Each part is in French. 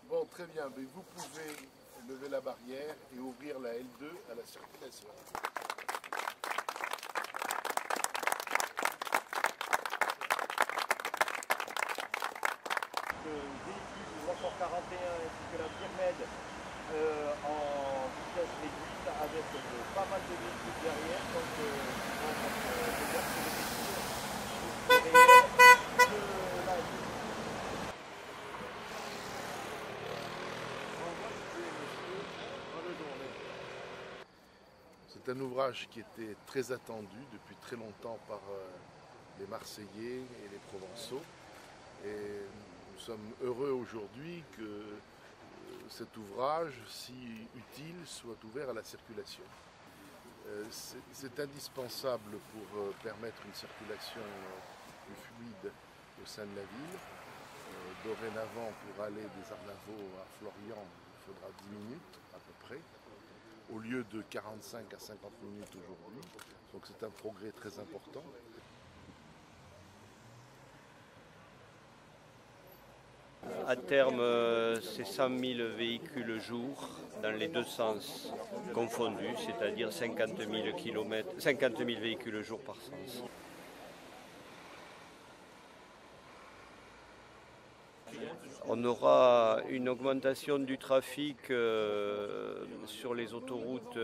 Bon, très bien, mais vous pouvez lever la barrière et ouvrir la L2 à la circulation. Le véhicule du 341 ainsi que la Pyrmède en vitesse réduite avec pas mal de véhicules derrière, donc déverser les C'est un ouvrage qui était très attendu depuis très longtemps par les Marseillais et les Provençaux. Et nous sommes heureux aujourd'hui que cet ouvrage, si utile, soit ouvert à la circulation. C'est indispensable pour permettre une circulation plus fluide au sein de la ville. Dorénavant, pour aller des Arnavaux à Florian, il faudra 10 minutes à peu près, au lieu de 45 à 50 minutes aujourd'hui. Donc c'est un progrès très important. À terme, c'est 100 000 véhicules jour dans les deux sens confondus, c'est-à-dire 50 000 véhicules jour par sens. On aura une augmentation du trafic sur les autoroutes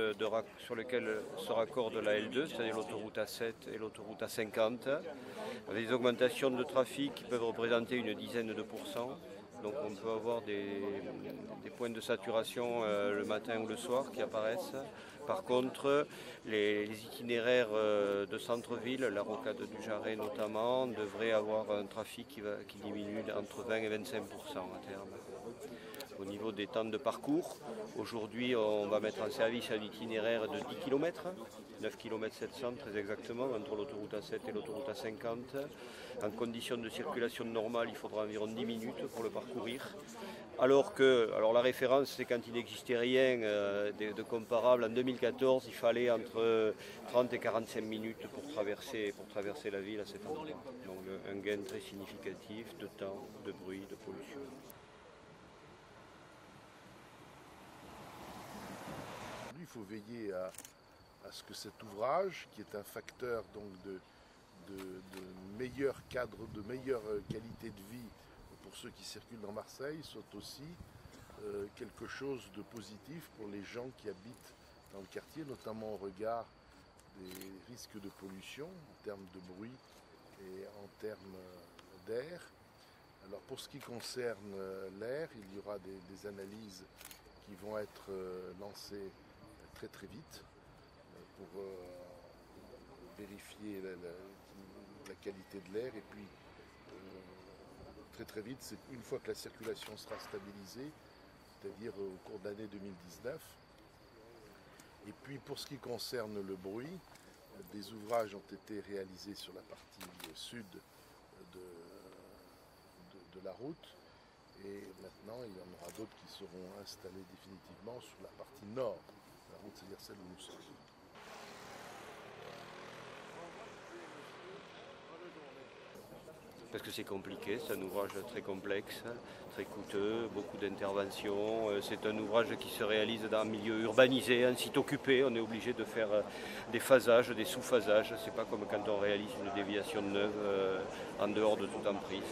sur lesquelles se raccorde la L2, c'est-à-dire l'autoroute A7 et l'autoroute A50, avec des augmentations de trafic qui peuvent représenter une dizaine de pourcents. Donc on peut avoir des points de saturation le matin ou le soir qui apparaissent. Par contre, les itinéraires de centre-ville, la rocade du Jarret notamment, devraient avoir un trafic qui diminue entre 20 et 25% à terme. Au niveau des temps de parcours, aujourd'hui on va mettre en service un itinéraire de 10 km, 9 km 700 très exactement, entre l'autoroute A7 et l'autoroute A50. En conditions de circulation normale, il faudra environ 10 minutes pour le parcourir. Alors la référence, c'est quand il n'existait rien de comparable. En 2014, il fallait entre 30 et 45 minutes pour traverser la ville à cet endroit. Donc un gain très significatif de temps, de bruit, de pollution. Il faut veiller à ce que cet ouvrage, qui est un facteur donc de meilleur cadre, de meilleure qualité de vie pour ceux qui circulent dans Marseille, soit aussi quelque chose de positif pour les gens qui habitent dans le quartier, notamment au regard des risques de pollution en termes de bruit et en termes d'air. Alors pour ce qui concerne l'air, il y aura des analyses qui vont être lancées très vite pour vérifier la qualité de l'air, et puis très vite, c'est une fois que la circulation sera stabilisée, c'est-à-dire au cours de l'année 2019. Et puis pour ce qui concerne le bruit, des ouvrages ont été réalisés sur la partie sud de la route, et maintenant il y en aura d'autres qui seront installés définitivement sur la partie nord de la route, c'est-à-dire celle où nous sommes. Parce que c'est compliqué, c'est un ouvrage très complexe, très coûteux, beaucoup d'interventions. C'est un ouvrage qui se réalise dans un milieu urbanisé, un site occupé. On est obligé de faire des phasages, des sous-phasages. C'est pas comme quand on réalise une déviation neuve en dehors de toute emprise.